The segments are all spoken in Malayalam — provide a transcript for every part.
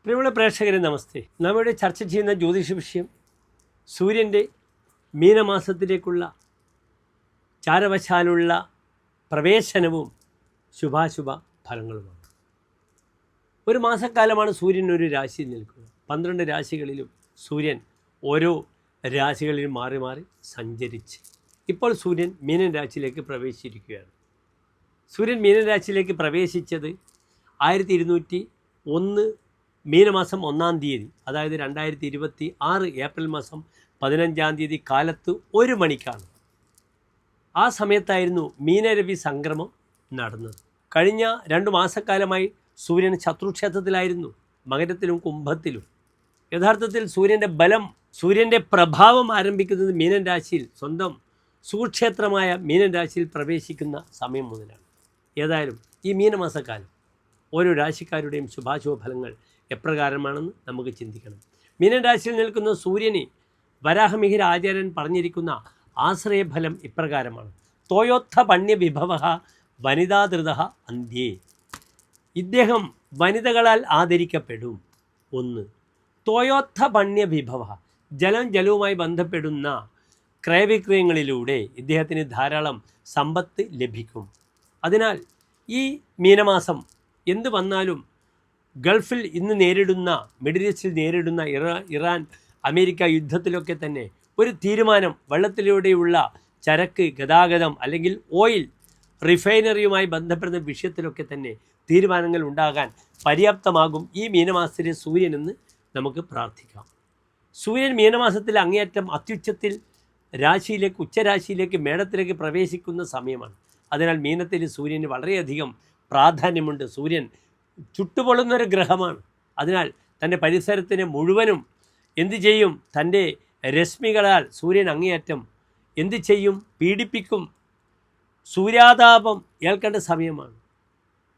പ്രിയമുള്ള പ്രേക്ഷകരെ നമസ്തേ. നമ്മുടെ ചർച്ച ചെയ്യുന്ന ജ്യോതിഷ വിഷയം സൂര്യൻ്റെ മീനമാസത്തിലേക്കുള്ള ചാരവശാലുള്ള പ്രവേശനവും ശുഭാശുഭ ഫലങ്ങളുമാണ്. ഒരു മാസക്കാലമാണ് സൂര്യൻ ഒരു രാശിയിൽ നിൽക്കുക. 12 രാശികളിലും സൂര്യൻ ഓരോ രാശികളിലും മാറി മാറി സഞ്ചരിച്ച് ഇപ്പോൾ സൂര്യൻ മീനൻ രാശിയിലേക്ക് പ്രവേശിച്ചിരിക്കുകയാണ്. സൂര്യൻ മീനൻ രാശിയിലേക്ക് പ്രവേശിച്ചത് 1201 മീനമാസം 1-ാം തീയതി, അതായത് 2026 ഏപ്രിൽ മാസം 15-ാം തീയതി കാലത്ത് 1 മണിക്കാണ്. ആ സമയത്തായിരുന്നു മീനരവി സംക്രമം നടന്നത്. കഴിഞ്ഞ 2 മാസക്കാലമായി സൂര്യൻ ശത്രുക്ഷേത്രത്തിലായിരുന്നു, മകരത്തിലും കുംഭത്തിലും. യഥാർത്ഥത്തിൽ സൂര്യൻ്റെ ബലം, സൂര്യൻ്റെ പ്രഭാവം ആരംഭിക്കുന്നത് മീനൻ രാശിയിൽ, സ്വന്തം സുക്ഷേത്രമായ മീനൻ രാശിയിൽ പ്രവേശിക്കുന്ന സമയം മുതലാണ്. ഏതായാലും ഈ മീനമാസക്കാലം ഓരോ രാശിക്കാരുടെയും ശുഭാശുഭ ഫലങ്ങൾ എപ്രകാരമാണെന്ന് നമുക്ക് ചിന്തിക്കണം. മീനൻ രാശിയിൽ നിൽക്കുന്ന സൂര്യന് വരാഹമിഹിര ആചാര്യൻ പറഞ്ഞിരിക്കുന്ന ആശ്രയഫലം ഇപ്രകാരമാണ്: തോയോത്ഥ പണ്യ വിഭവ വനിതാധൃത അന്ത്യേ. ഇദ്ദേഹം വനിതകളാൽ ആദരിക്കപ്പെടും. 1. തോയോത്ഥ പണ്യ വിഭവ, ജലവുമായി ബന്ധപ്പെടുന്ന ക്രയവിക്രയങ്ങളിലൂടെ ഇദ്ദേഹത്തിന് ധാരാളം സമ്പത്ത് ലഭിക്കും. അതിനാൽ ഈ മീനമാസം എന്ത് വന്നാലും ഗൾഫിൽ ഇന്ന് നേരിടുന്ന, മിഡിൽ ഈസ്റ്റിൽ നേരിടുന്ന ഇറാൻ അമേരിക്ക യുദ്ധത്തിലൊക്കെ തന്നെ ഒരു തീരുമാനം, വെള്ളത്തിലൂടെയുള്ള ചരക്ക് ഗതാഗതം അല്ലെങ്കിൽ ഓയിൽ റിഫൈനറിയുമായി ബന്ധപ്പെടുന്ന വിഷയത്തിലൊക്കെ തന്നെ തീരുമാനങ്ങൾ ഉണ്ടാകാൻ പര്യാപ്തമാകും ഈ മീനമാസത്തിലെ സൂര്യനെന്ന് നമുക്ക് പ്രാർത്ഥിക്കാം. സൂര്യൻ മീനമാസത്തിൽ അങ്ങേയറ്റം അത്യുച്ചത്തിൽ രാശിയിലേക്ക്, ഉച്ചരാശിയിലേക്ക്, മേടത്തിലേക്ക് പ്രവേശിക്കുന്ന സമയമാണ്. അതിനാൽ മീനത്തിൽ സൂര്യന് വളരെയധികം പ്രാധാന്യമുണ്ട്. സൂര്യൻ ചുട്ടുപൊള്ളുന്നൊരു ഗ്രഹമാണ്. അതിനാൽ തൻ്റെ പരിസരത്തിനെ മുഴുവനും എന്തു ചെയ്യും? തൻ്റെ രശ്മികളാൽ സൂര്യൻ അങ്ങേയറ്റം എന്ത് ചെയ്യും? പീഡിപ്പിക്കും. സൂര്യാതാപം ഏൽക്കേണ്ട സമയമാണ്.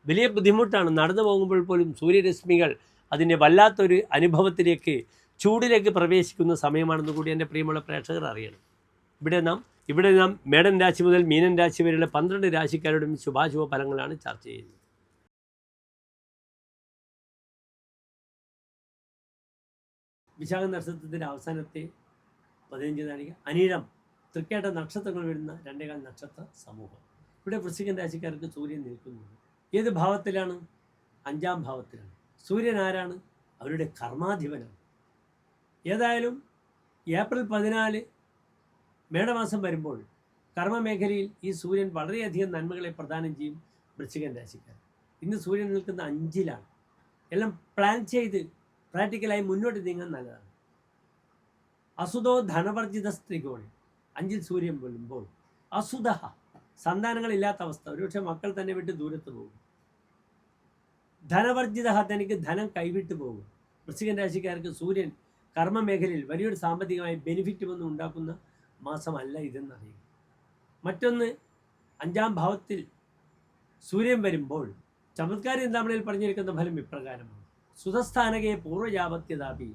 വലിയ ബുദ്ധിമുട്ടാണ്. നടന്നു പോകുമ്പോൾ പോലും സൂര്യരശ്മികൾ അതിൻ്റെ വല്ലാത്തൊരു അനുഭവത്തിലേക്ക്, ചൂടിലേക്ക് പ്രവേശിക്കുന്ന സമയമാണെന്ന് കൂടി എൻ്റെ പ്രിയമുള്ള പ്രേക്ഷകർ അറിയണം. ഇവിടെ നാം മേടൻ രാശി മുതൽ മീനൻ രാശി വരെയുള്ള 12 രാശിക്കാരുടെയും ശുഭാശുഭ ഫലങ്ങളാണ് ചർച്ച ചെയ്യുന്നത്. വിശാഖ നക്ഷത്രത്തിൻ്റെ അവസാനത്തെ 15 നാഴിക, അനിഴം, തൃക്കേട്ട നക്ഷത്രങ്ങൾ വരുന്ന 2 നക്ഷത്ര സമൂഹം. ഇവിടെ വൃശ്ചികൻ രാശിക്കാർക്ക് സൂര്യൻ നിൽക്കുന്നുണ്ട്. ഏത് ഭാവത്തിലാണ്? 5-ാം ഭാവത്തിലാണ്. സൂര്യൻ ആരാണ്? അവരുടെ കർമാധിപനാണ്. ഏതായാലും ഏപ്രിൽ 14 മേടമാസം വരുമ്പോൾ കർമ്മമേഖലയിൽ ഈ സൂര്യൻ വളരെയധികം നന്മകളെ പ്രദാനം ചെയ്യും വൃശ്ചികൻ രാശിക്കാർ. ഇന്ന് സൂര്യൻ നിൽക്കുന്ന 5-ലാണ്. എല്ലാം പ്ലാൻ ചെയ്ത് പ്രാക്ടിക്കലായി മുന്നോട്ട് നീങ്ങാൻ നല്ലതാണ്. അസുതോ ധനവർജിത സ്ത്രീകോണി, 5-ൽ സൂര്യൻ വരുമ്പോൾ അസുത, സന്താനങ്ങളില്ലാത്ത അവസ്ഥ, ഒരുപക്ഷെ മക്കൾ തന്നെ വിട്ട് ദൂരത്ത് പോകും. ധനവർജിത, തനിക്ക് ധനം കൈവിട്ട് പോകും. വൃശ്ചികൻ രാശിക്കാർക്ക് സൂര്യൻ കർമ്മമേഖലയിൽ വലിയൊരു സാമ്പത്തികമായി ബെനിഫിറ്റുമൊന്നും ഉണ്ടാക്കുന്ന മാസമല്ല ഇതെന്നറിയുക. മറ്റൊന്ന്, 5-ാം ഭാവത്തിൽ സൂര്യൻ വരുമ്പോൾ ചമത്കാരി ചിന്താമണിയിൽ പറഞ്ഞിരിക്കുന്ന ഫലം ഇപ്രകാരമാണ്: സുതസ്ഥാനകയെ പൂർവ്വജാപത്യതാപി.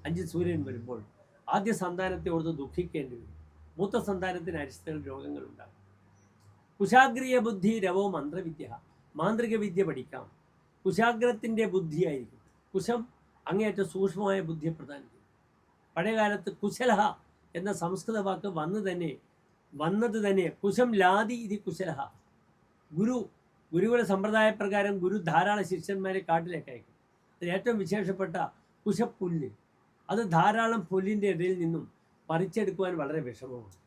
5-ൽ സൂര്യൻ വരുമ്പോൾ ആദ്യ സന്താനത്തെ ഓർത്ത് ദുഃഖിക്കേണ്ടി വരും. മൂത്ത സന്താനത്തിന് അരിഷ്ടകൾ രോഗങ്ങൾ ഉണ്ടാകും. കുശാഗ്രിയ ബുദ്ധി രവോ മന്ത്രവിദ്യ, മാന്ത്രിക വിദ്യ പഠിക്കാം. കുശാഗ്രത്തിൻ്റെ ബുദ്ധിയായിരിക്കും. കുശം അങ്ങേയറ്റം സൂക്ഷ്മമായ ബുദ്ധിയെ പ്രദാനം ചെയ്യും. പഴയകാലത്ത് കുശലഹ എന്ന സംസ്കൃത വാക്ക് വന്നത് തന്നെ കുശം ലാതി ഇത് കുശലഹ. ഗുരുകുല സമ്പ്രദായപ്രകാരം ഗുരു ധാരാളം ശിഷ്യന്മാരെ കാട്ടിലേക്ക് അയക്കും. അതിൽ ഏറ്റവും വിശേഷപ്പെട്ട കുശപ്പുല്ല്, അത് ധാരാളം പുല്ലിൻ്റെ ഇടയിൽ നിന്നും പറിച്ചെടുക്കുവാൻ വളരെ വിഷമമാണ്.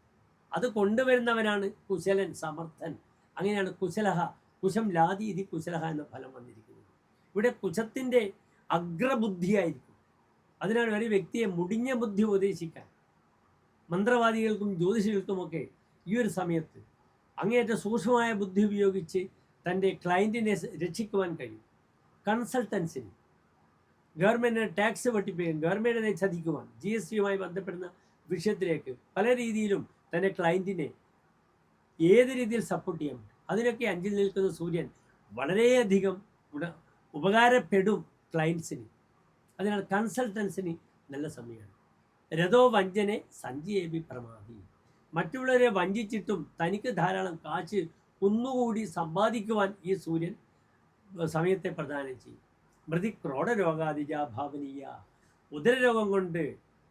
അത് കൊണ്ടുവരുന്നവനാണ് കുശലൻ, സമർത്ഥൻ. അങ്ങനെയാണ് കുശലഹ, കുശം ലാതി ഇത് കുശലഹ എന്ന ഫലം വന്നിരിക്കുന്നത്. ഇവിടെ കുശത്തിൻ്റെ അഗ്രബുദ്ധിയായിരിക്കും. അതിനാൽ ഒരു വ്യക്തിയെ മുടിഞ്ഞ ബുദ്ധി ഉപദേശിക്കാൻ മന്ത്രവാദികൾക്കും ജ്യോതിഷികൾക്കുമൊക്കെ ഈ ഒരു സമയത്ത് അങ്ങേയറ്റം സൂക്ഷ്മമായ ബുദ്ധി ഉപയോഗിച്ച് തൻ്റെ ക്ലയൻറ്റിനെ രക്ഷിക്കുവാൻ കഴിയും. കൺസൾട്ടൻസിന്, ഗവൺമെൻറ്റിനെ ടാക്സ് വെട്ടിപ്പിക്കാൻ, ഗവൺമെൻറ്റിനെ ചതിക്കുവാൻ, GSTയുമായി ബന്ധപ്പെടുന്ന വിഷയത്തിലേക്ക് പല രീതിയിലും തൻ്റെ ക്ലയൻറ്റിനെ ഏത് രീതിയിൽ സപ്പോർട്ട് ചെയ്യാൻ പറ്റും. അതിനൊക്കെ 5-ൽ നിൽക്കുന്ന സൂര്യൻ വളരെയധികം ഉപകാരപ്പെടും ക്ലയൻസിന്. അതിനാൽ കൺസൾട്ടൻസിന് നല്ല സമയമാണ്. രഥോ വഞ്ചനെ സഞ്ചയേബി പ്രമാദി. മറ്റുള്ളവരെ വഞ്ചിച്ചിട്ടും തനിക്ക് ധാരാളം കാശ് കുന്നുകൂടി സമ്പാദിക്കുവാൻ ഈ സൂര്യൻ സമയത്തെ പ്രദാനം ചെയ്യും. മൃതി ക്രോഡരോഗാദിജാഭാവനീയ, ഉദരരോഗം കൊണ്ട്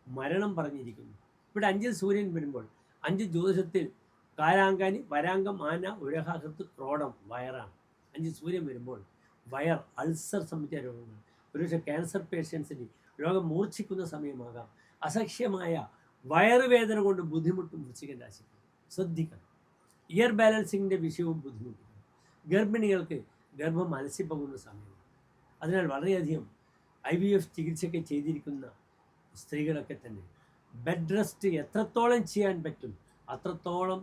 മരണം പറഞ്ഞിരിക്കുന്നു. ഇവിടെ 5 സൂര്യൻ വരുമ്പോൾ 5 ജ്യോതിഷത്തിൽ കാരാങ്കാനി, വരാങ്കം, ആന, ഉരഹൃത്ത്, ക്രോഡം വയറാണ്. 5 സൂര്യൻ വരുമ്പോൾ വയർ, അൾസർ സംബന്ധിച്ച രോഗങ്ങൾ, ഒരുപക്ഷെ ക്യാൻസർ പേഷ്യൻസിന് രോഗം മൂർച്ഛിക്കുന്ന സമയമാകാം. അസഹ്യമായ വയറുവേദന കൊണ്ട് ബുദ്ധിമുട്ടും വൃശ്ചികൻ രാശിക്ക് ശ്രദ്ധിക്കണം. ഇയർ ബാലൻസിങ്ങിൻ്റെ വിഷയവും ബുദ്ധിമുട്ടിക്കണം. ഗർഭിണികൾക്ക് ഗർഭം അലസിപ്പോകുന്ന സമയമാണ്. അതിനാൽ വളരെയധികം IVF ചികിത്സയൊക്കെ ചെയ്തിരിക്കുന്ന സ്ത്രീകളൊക്കെ തന്നെ ബെഡ് റെസ്റ്റ് എത്രത്തോളം ചെയ്യാൻ പറ്റും അത്രത്തോളം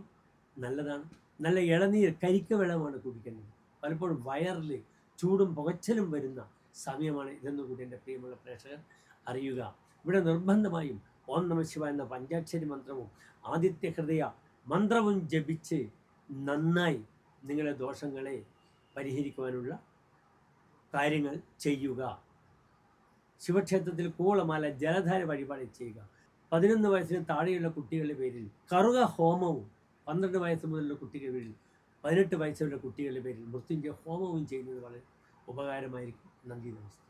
നല്ലതാണ്. നല്ല ഇളനീർ, കരിക്ക വെള്ളമാണ് കുടിക്കേണ്ടത്. പലപ്പോഴും വയറിൽ ചൂടും പുകച്ചലും വരുന്ന സമയമാണ് ഇതെന്ന് കൂടി എൻ്റെ പ്രിയമുള്ള പ്രേക്ഷകർ അറിയുക. ഇവിടെ നിർബന്ധമായും ഓം നമഃ ശിവായ എന്ന പഞ്ചാക്ഷരി മന്ത്രവും ആദിത്യ ഹൃദയ മന്ത്രവും ജപിച്ച് നന്നായി നിങ്ങളുടെ ദോഷങ്ങളെ പരിഹരിക്കുവാനുള്ള കാര്യങ്ങൾ ചെയ്യുക. ശിവക്ഷേത്രത്തിൽ കൂളമാല, ജലധാര വഴിപാട് ചെയ്യുക. 11 വയസ്സിന് താഴെയുള്ള കുട്ടികളുടെ പേരിൽ കറുക ഹോമവും, 12 വയസ്സ് മുതലുള്ള കുട്ടികളുടെ പേരിൽ 18 വയസ്സുള്ള കുട്ടികളുടെ പേരിൽ മൃത്യുഞ്ജയ ഹോമവും ചെയ്യുന്നത് വളരെ ഉപകാരമായിരിക്കും. നന്ദി, നമസ്കാരം.